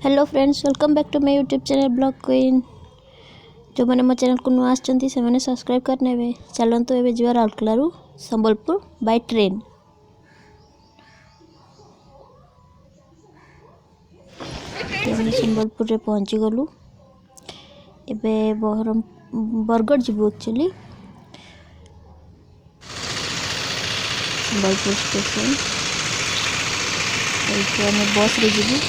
Hello friends, welcome back to my YouTube channel blog queen. जो मैंने मो channel को नुआ आछंती से मैंने सब्सक्राइब करने चलते एवं जी राउरकेला संबलपुर बाय ट्रेन। संबलपुर रे पहुँची गलु। एबे बरगढ़ जीवु एक्चुअली संबलपुर स्टेशन। बस रे जीवु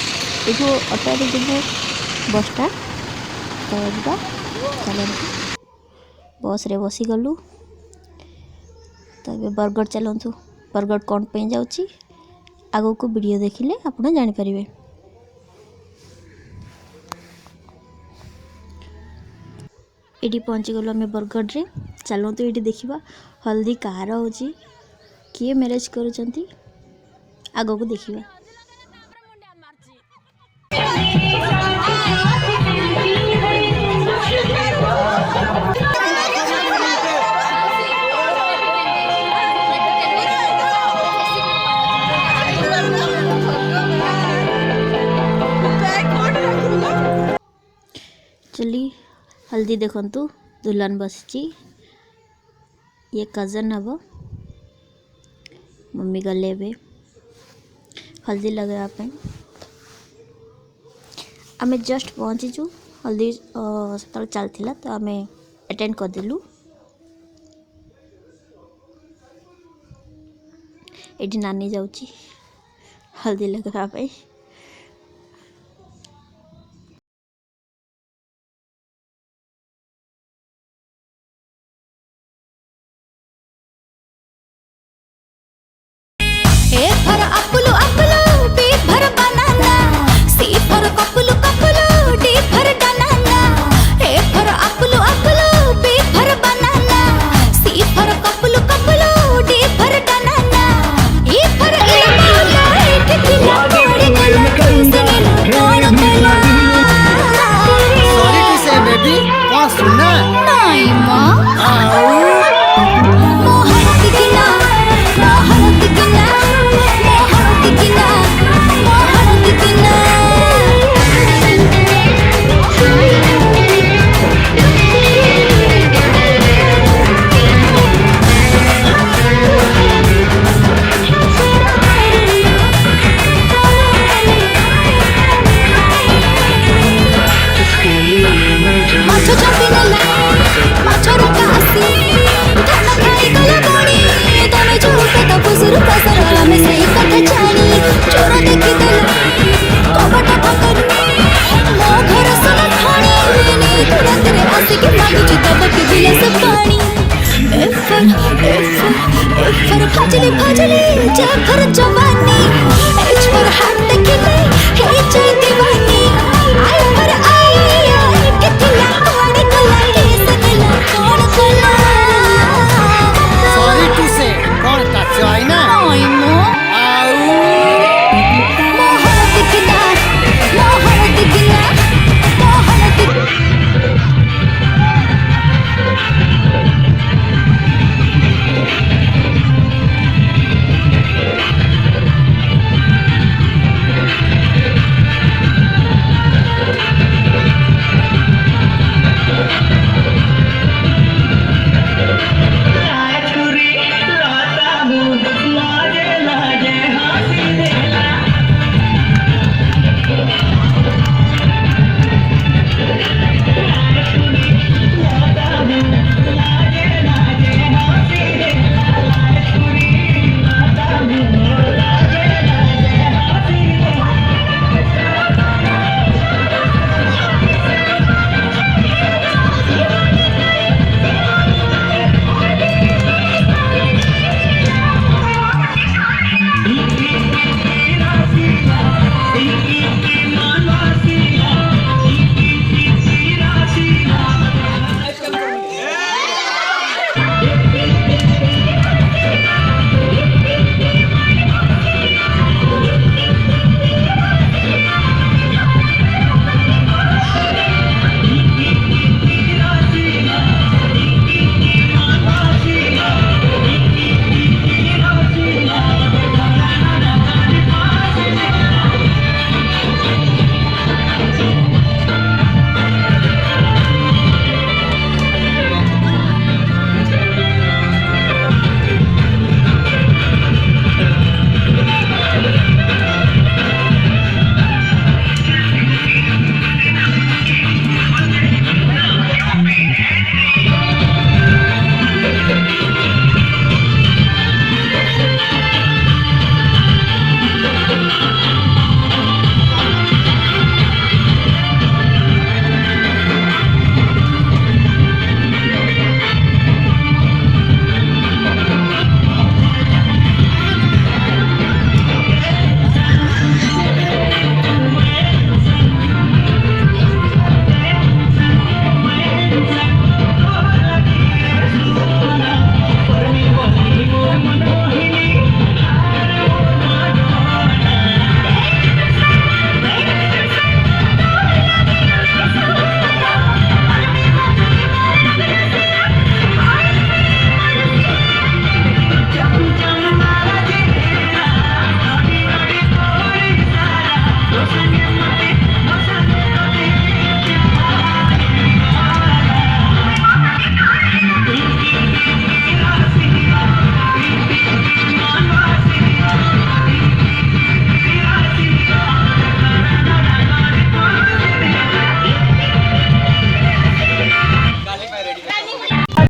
ये ऑटो रे जीवु बस स्टैंड तो चलते बस रे बसी गलु। तो ये बरगढ़ चलतु बरगढ़ कौन पे जाऊँगी आगो को वीडियो देखिले आपन जानि परिबे। एटी पहुँची गलु आम बरगढ़ रे। चलतु ये देखा हल्दी कार होची किए मैरेज करुँच आगो को देखा। चली हल्दी देखंतु दुल्हन बसची ये कजन हम मम्मी गले बे हल्दी लगाया आम जस्ट पहुँचीचु। हल्दी सतल चलता तो आम अटेंड करदेलु। ये नानी जाऊँगी हल्दी लगाया